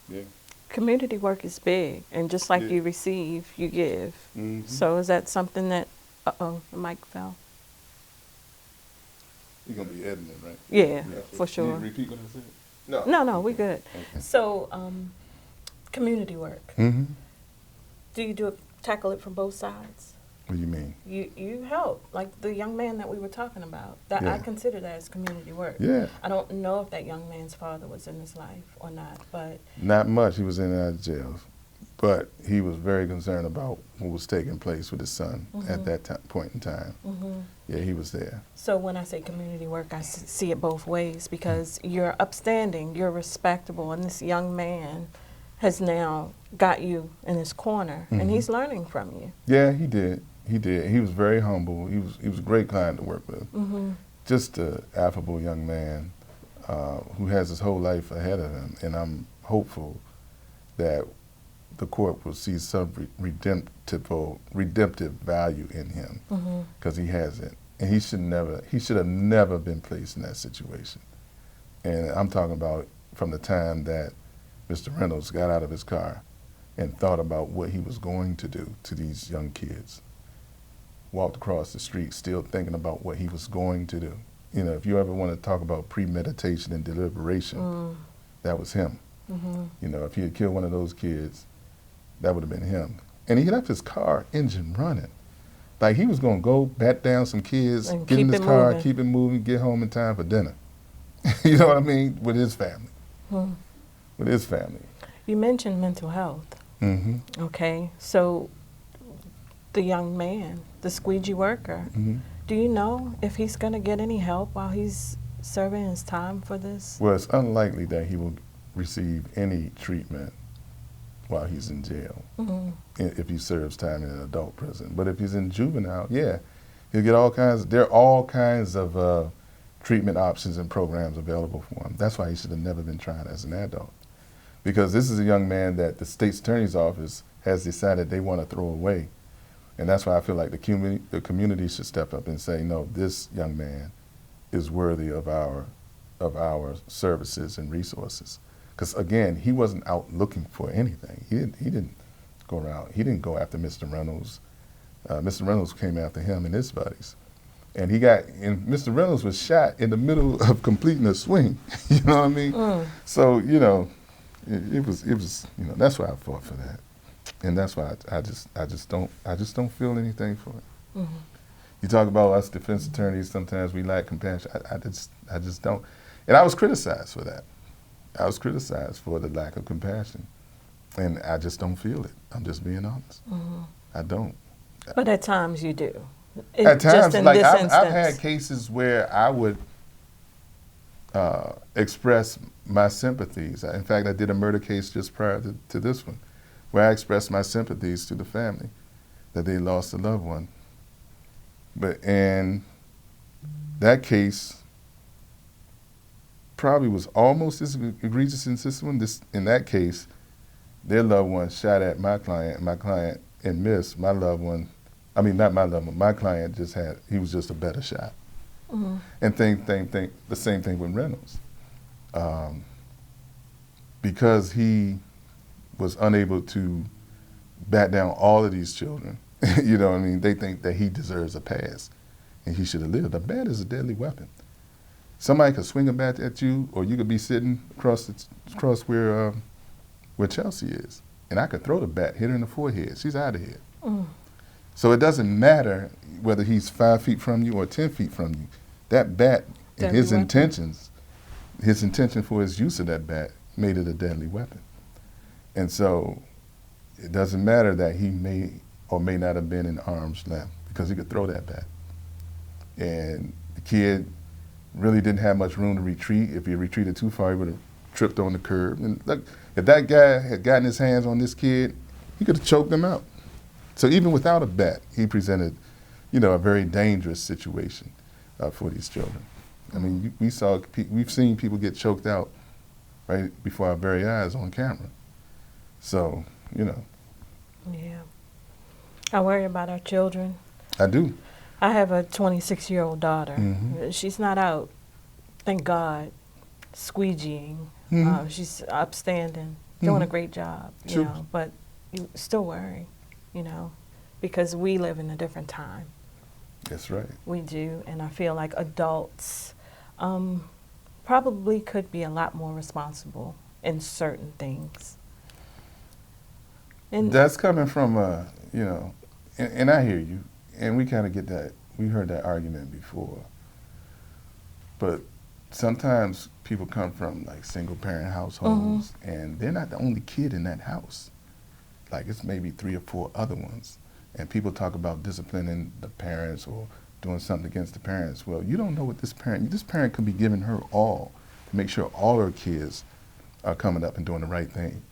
Yeah. Community work is big, and just like you receive, you give. So is that something that, the mic fell. You're going to be editing it, right? Yeah, for sure. Can you repeat what I said? No, we good. Okay. So, community work. Do you tackle it from both sides? What do you mean? You help, like the young man that we were talking about. That I consider that as community work. Yeah. I don't know if that young man's father was in his life or not, but not much. He was in and out of jail, but he was very concerned about what was taking place with his son at that point in time. Yeah, he was there. So when I say community work, I see it both ways, because you're upstanding, you're respectable, and this young man has now got you in his corner, and he's learning from you. Yeah, he did. He did. He was very humble. He was a great client to work with. Just an affable young man who has his whole life ahead of him. And I'm hopeful that the court will see some redemptive value in him, because he has it. And he should have never been placed in that situation. And I'm talking about from the time that Mr. Reynolds got out of his car and thought about what he was going to do to these young kids. Walked across the street still thinking about what he was going to do. You know, if you ever want to talk about premeditation and deliberation, that was him. You know, if he had killed one of those kids, that would have been him. And he left his car engine running. Like he was going to go bat down some kids, and get in his car, keep it moving, get home in time for dinner. You know what I mean? With his family. With his family. You mentioned mental health. Okay, so the young man, the squeegee worker, do you know if he's going to get any help while he's serving his time for this? Well, it's unlikely that he will receive any treatment while he's in jail, if he serves time in an adult prison. But if he's in juvenile, yeah, he'll get all kinds. There are all kinds of treatment options and programs available for him. That's why he should have never been tried as an adult, because this is a young man that the state's attorney's office has decided they want to throw away. And that's why I feel like the community should step up and say, no, this young man is worthy of our services and resources. Because again, he wasn't out looking for anything. He didn't go around. He didn't go after Mr. Reynolds. Mr. Reynolds came after him and his buddies. And Mr. Reynolds was shot in the middle of completing a swing. You know what I mean? So, you know, it was, you know, that's why I fought for that. And that's why I just don't feel anything for it. You talk about us defense attorneys, sometimes we lack compassion. I just don't. And I was criticized for that. I was criticized for the lack of compassion. And I just don't feel it. I'm just being honest. I don't. But at times you do. At times, like I've had cases where I would express my sympathies. In fact, I did a murder case just prior to this one, where I expressed my sympathies to the family that they lost a loved one. And that case probably was almost as egregious as this one. In that case, their loved one shot at my client and missed. My loved one, I mean, not my loved one, my client he was just a better shot. And the same thing with Reynolds. Because he was unable to bat down all of these children, you know what I mean? They think that he deserves a pass and he should have lived. A bat is a deadly weapon. Somebody could swing a bat at you, or you could be sitting across where Chelsea is, and I could throw the bat, hit her in the forehead. She's out of here. So it doesn't matter whether he's 5 feet from you or 10 feet from you. That bat and his intention for his use of that bat made it a deadly weapon. And so it doesn't matter that he may or may not have been in arm's length, because he could throw that bat. And the kid really didn't have much room to retreat. If he retreated too far, he would have tripped on the curb. And look, if that guy had gotten his hands on this kid, he could have choked him out. So even without a bet, he presented, a very dangerous situation for these children. I mean, we've seen people get choked out right before our very eyes on camera. So, Yeah. I worry about our children. I do. I have a 26-year-old daughter. Mm-hmm. She's not out, thank God, squeegeeing. Mm-hmm. She's upstanding, doing a great job, Sure. but you still worry, because we live in a different time. That's right. We do, and I feel like adults probably could be a lot more responsible in certain things. And That's coming from, and I hear you, and we kind of get that. We heard that argument before. But sometimes people come from like single parent households, and they're not the only kid in that house. Like it's maybe 3 or 4 other ones. And people talk about disciplining the parents or doing something against the parents. Well, you don't know what this parent could be giving her all to make sure all her kids are coming up and doing the right thing.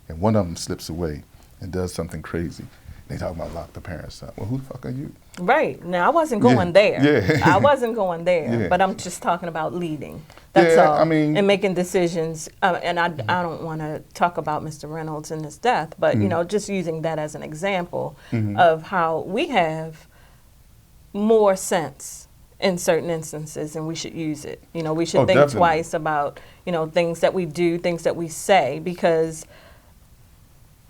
And one of them slips away and does something crazy. They talk about lock the parents up. Well, who the fuck are you? Right. Now, I wasn't going there. Yeah. I wasn't going there, Yeah. but I'm just talking about leading. That's Yeah, all. I mean- and making decisions. And I don't want to talk about Mr. Reynolds and his death, but, just using that as an example of how we have more sense in certain instances, and we should use it. We should think definitely. twice about, things that we do, things that we say, because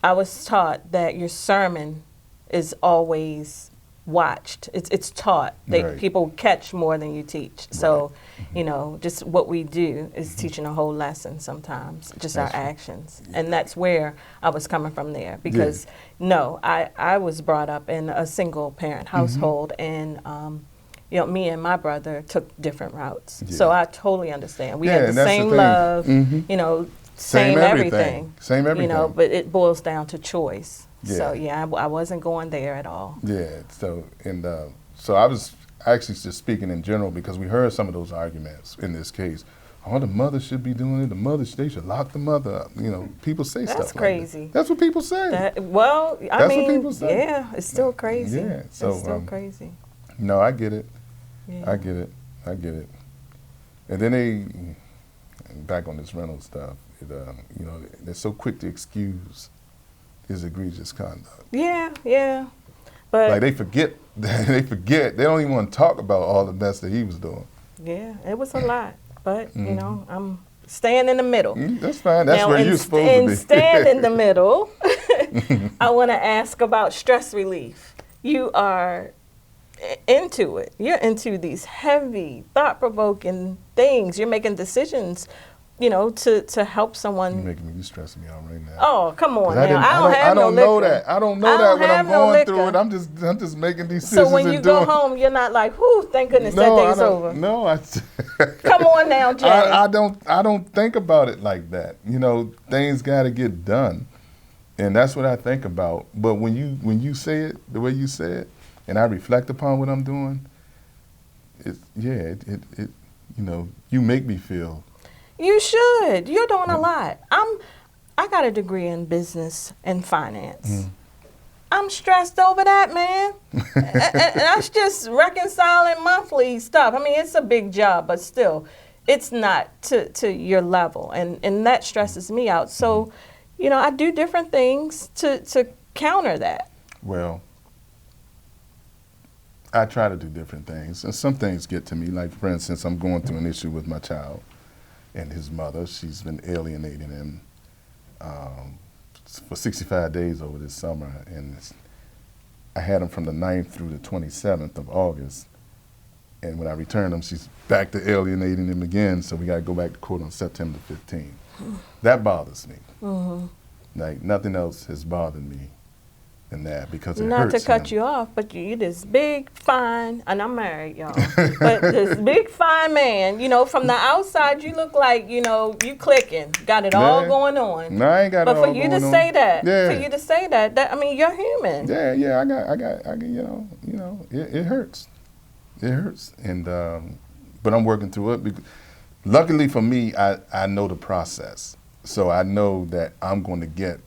I was taught that your sermon is always watched. It's taught. Right. People catch more than you teach. So, just what we do is teaching a whole lesson sometimes, just That's our right. actions. And that's where I was coming from there. Because, I was brought up in a single parent household, and, me and my brother took different routes. Yeah. So I totally understand. We Yeah, had the and that's the same thing. love, Mhm. same everything. Same everything. But it boils down to choice. So Yeah. I wasn't going there at all. Yeah. So I was actually just speaking in general because we heard some of those arguments in this case. Oh, the mother should be doing it. They should lock the mother up. People say stuff like that. That's crazy. That's what people say. That's what people say. Yeah, it's still crazy. Yeah, so, it's still crazy. No, I get it. Yeah. I get it. And then back on this Reynolds stuff, they're so quick to excuse his egregious conduct. Yeah. But Like they forget. They don't even want to talk about all the mess that he was doing. yeah, it was a lot. But I'm staying in the middle. That's fine. That's now, where you're supposed to be. And stand in the middle. I want to ask about stress relief. You are into it. You're into these heavy, thought-provoking things. You're making decisions, to help someone. You stressing me out right now. Oh, come on now. I don't know that. I don't know that when I'm going through liquor. it. I'm just making decisions. So when you go home, you're not like, whew, thank goodness that day's over. No, Come on now, Jay. I don't think about it like that. Things got to get done, and that's what I think about. But when you say it the way you say it, and I reflect upon what I'm doing, you make me feel. You should. You're doing a lot. I got a degree in business and finance. I'm stressed over that, man. and that's just reconciling monthly stuff. I mean, it's a big job, but still, it's not to your level, and that stresses me out. So, I do different things to counter that. Well, I try to do different things, and some things get to me. Like, for instance, I'm going through an issue with my child and his mother. She's been alienating him for 65 days over this summer, and I had him from the 9th through the 27th of August, and when I returned him, she's back to alienating him again, so we got to go back to court on September 15th. That bothers me. Like, nothing else has bothered me than that, because it Not hurts to cut him. you off, but you this big, fine, and I'm married, y'all, but this big, fine man, from the outside, you look like, you clicking, got it all going on. No, I ain't got it all But going for you to on. say that, Yeah. I mean, you're human. Yeah, I got, it hurts. It hurts, and but I'm working through it. Because, luckily for me, I know the process, so I know that I'm going to get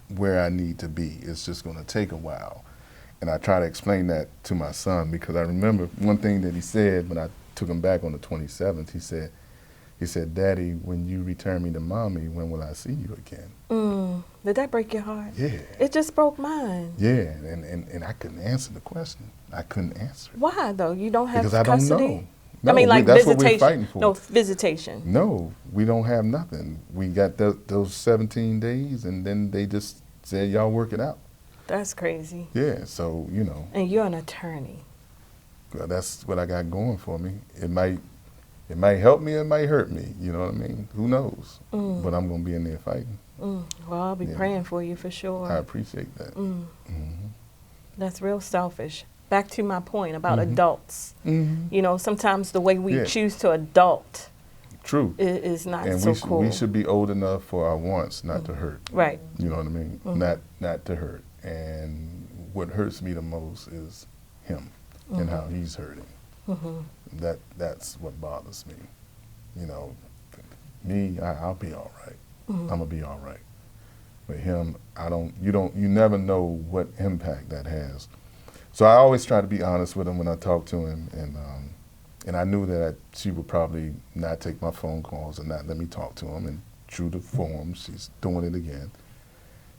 where I need to be. It's just going to take a while. And I try to explain that to my son, because I remember one thing that he said when I took him back on the 27th. He said, Daddy, when you return me to Mommy, when will I see you again? Did that break your heart? Yeah. It just broke mine. Yeah, and I couldn't answer the question. I couldn't answer it. Why, though? You don't have because custody? I don't know. No, I mean, like that's visitation. what we're fighting for. No, visitation. No, we don't have nothing. We got those 17 days, and then they just said, y'all work it out. That's crazy. Yeah, so, you know. And you're an attorney. Well, that's what I got going for me. It might help me, it might hurt me, you know what I mean? Who knows? But I'm going to be in there fighting. Well, I'll be praying for you for sure. I appreciate that. That's real selfish. Back to my point about adults. You know, sometimes the way we choose to adult True. is not and so cool. We should be old enough for our wants not to hurt. Right. You know what I mean? Not to hurt. And what hurts me the most is him and how he's hurting. That's what bothers me. You know, me, I'll be all right. I'm gonna be all right. But him, you never know what impact that has. So I always try to be honest with him when I talk to him, and I knew that she would probably not take my phone calls and not let me talk to him, and true to form, she's doing it again.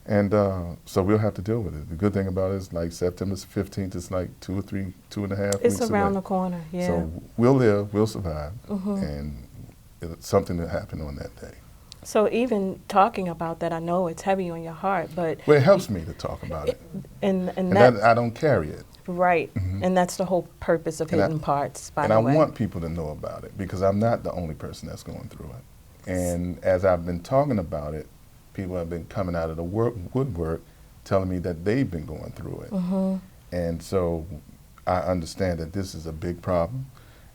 And so we'll have to deal with it. The good thing about it is, like, September 15th is like 2 and a half weeks away. It's around the corner, yeah. So we'll live, we'll survive, and something will happen on that day. So even talking about that, I know it's heavy on your heart, but... Well, it helps me to talk about it. And that I don't carry it. Right, and that's the whole purpose of Hidden Parts, by the way. And I want people to know about it, because I'm not the only person that's going through it. And as I've been talking about it, people have been coming out of the woodwork telling me that they've been going through it. And so I understand that this is a big problem.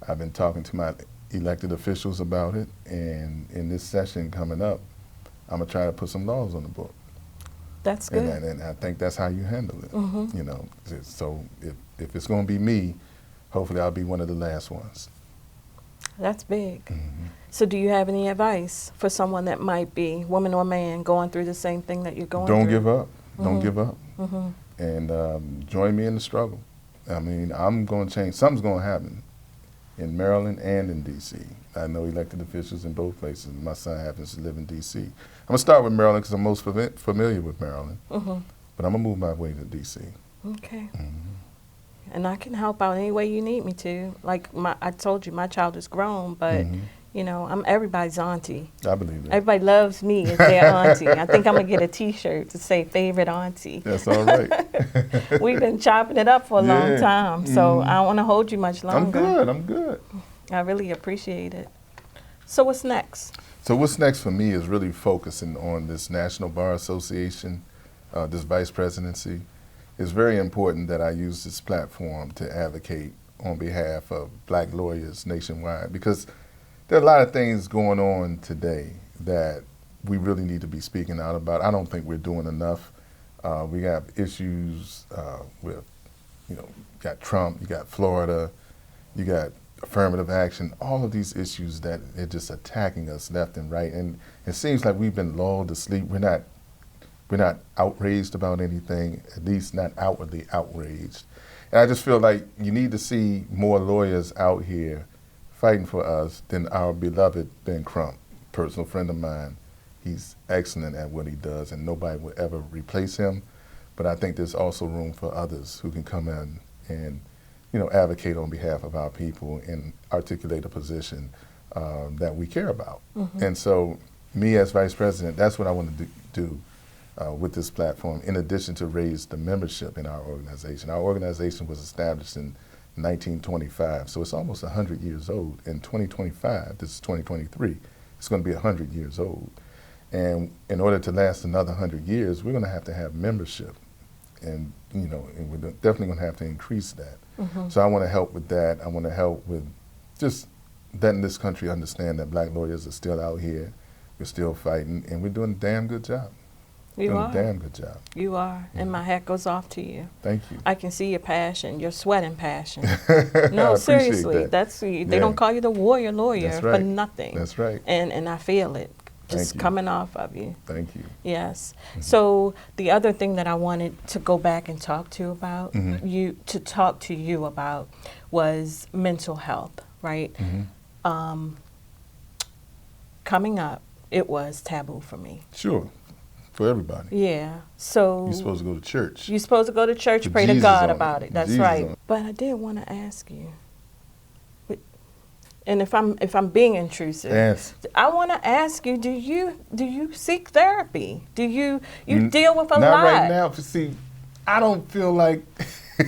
I've been talking to my elected officials about it, and in this session coming up, I'm gonna try to put some laws on the book. That's good. And I think that's how you handle it. You know, so if it's gonna be me, hopefully I'll be one of the last ones. That's big. So do you have any advice for someone that might be, woman or man, going through the same thing that you're going through? Don't give up. Don't give up. And join me in the struggle. I mean, I'm going to change. Something's going to happen in Maryland and in D.C. I know elected officials in both places. My son happens to live in D.C. I'm going to start with Maryland because I'm most familiar with Maryland. But I'm going to move my way to D.C. Okay. And I can help out any way you need me to. Like I told you, my child is grown, but you know, I'm everybody's auntie. I believe that. Everybody loves me as their auntie. I think I'm gonna get a T-shirt to say "favorite auntie." That's all right. We've been chopping it up for a long time, so I don't want to hold you much longer. I'm good. I really appreciate it. So what's next? So what's next for me is really focusing on this National Bar Association, this vice presidency. It's very important that I use this platform to advocate on behalf of black lawyers nationwide, because there are a lot of things going on today that we really need to be speaking out about. I don't think we're doing enough. We have issues with, you know, you got Trump, you got Florida, you got affirmative action, all of these issues that are just attacking us left and right. And it seems like we've been lulled to sleep. We're not outraged about anything, at least not outwardly outraged. And I just feel like you need to see more lawyers out here fighting for us than our beloved Ben Crump, personal friend of mine. He's excellent at what he does, and nobody will ever replace him. But I think there's also room for others who can come in and, you know, advocate on behalf of our people and articulate a position that we care about. And so me as vice president, that's what I want to do with this platform, in addition to raise the membership in our organization. Our organization was established in 1925, so it's almost 100 years old. In 2025, this is 2023, it's going to be 100 years old. And in order to last another 100 years, we're going to have membership. And, you know, and we're definitely going to have to increase that. So I want to help with that. I want to help with just letting this country understand that black lawyers are still out here, we're still fighting, and we're doing a damn good job. You are. Doing a damn good job. You are, and my hat goes off to you. Thank you. I can see your passion, your sweating passion. I No, appreciate seriously, that. they don't call you the warrior lawyer That's right. for nothing. That's right. And I feel it. just coming off of you. Thank you. Yes. So the other thing that I wanted to go back and talk to you about, was mental health, right? Coming up, it was taboo for me. Sure. For everybody. Yeah. So you're supposed to go to church. You're supposed to go to church, pray to God about it. That's right. But I did want to ask you, and if I'm being intrusive, yes. I want to ask you: Do you seek therapy? Do you deal with a lot? Not right now. See, I don't feel like.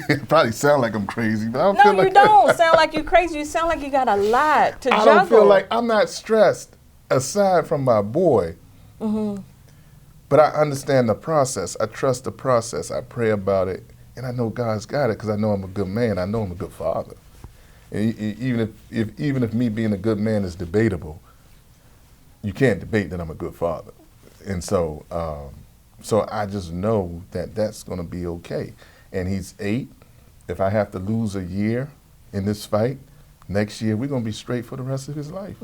It probably sound like I'm crazy, but I don't feel like. No, you don't sound like you're crazy. You sound like you got a lot to juggle. I don't feel like I'm not stressed, aside from my boy. But I understand the process. I trust the process. I pray about it, and I know God's got it because I know I'm a good man. I know I'm a good father. And even if me being a good man is debatable, you can't debate that I'm a good father. And so I just know that that's going to be okay. And he's 8. If I have to lose a year in this fight, next year we're going to be straight for the rest of his life.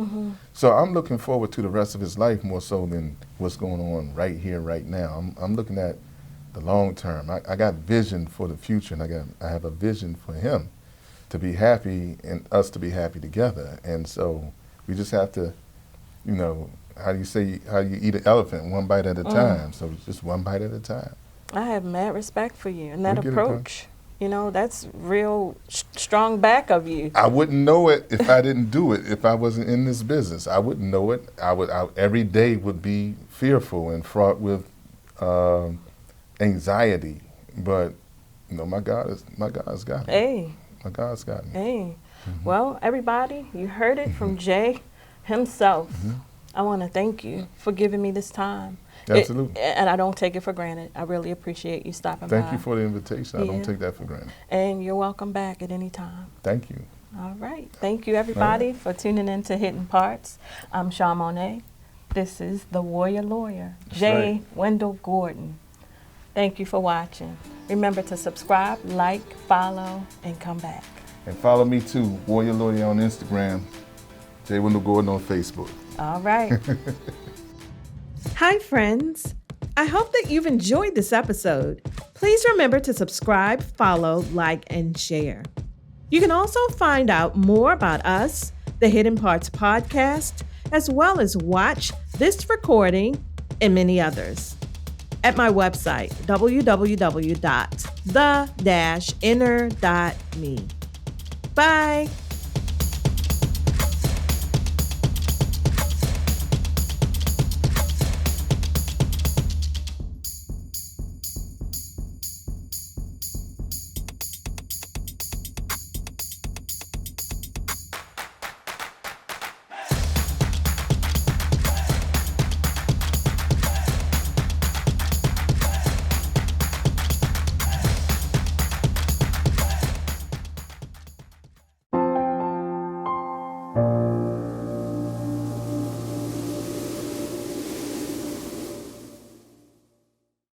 So I'm looking forward to the rest of his life more so than what's going on right here, right now. I'm looking at the long term. I got vision for the future, and I have a vision for him to be happy and us to be happy together. And so we just have to, how you eat an elephant, one bite at a time. So it's just one bite at a time. I have mad respect for you and that approach. That's real strong back of you. I wouldn't know it if I didn't do it. If I wasn't in this business, I wouldn't know it. Every day would be fearful and fraught with anxiety. But my God's got me. Hey. My God's got me. Hey. Well, everybody, you heard it from Jay himself. I want to thank you for giving me this time. Absolutely. And I don't take it for granted. I really appreciate you stopping by. Thank you for the invitation. I don't take that for granted. And you're welcome back at any time. Thank you. All right. Thank you, everybody, for tuning in to Hidden Parts. I'm Salome. This is The Warrior Lawyer, J. Wyndal Gordon. Thank you for watching. Remember to subscribe, like, follow, and come back. And follow me too, Warrior Lawyer on Instagram, J. Wyndal Gordon on Facebook. All right. Hi, friends. I hope that you've enjoyed this episode. Please remember to subscribe, follow, like, and share. You can also find out more about us, the Hidden Parts Podcast, as well as watch this recording and many others at my website, www.the-inner.me. Bye.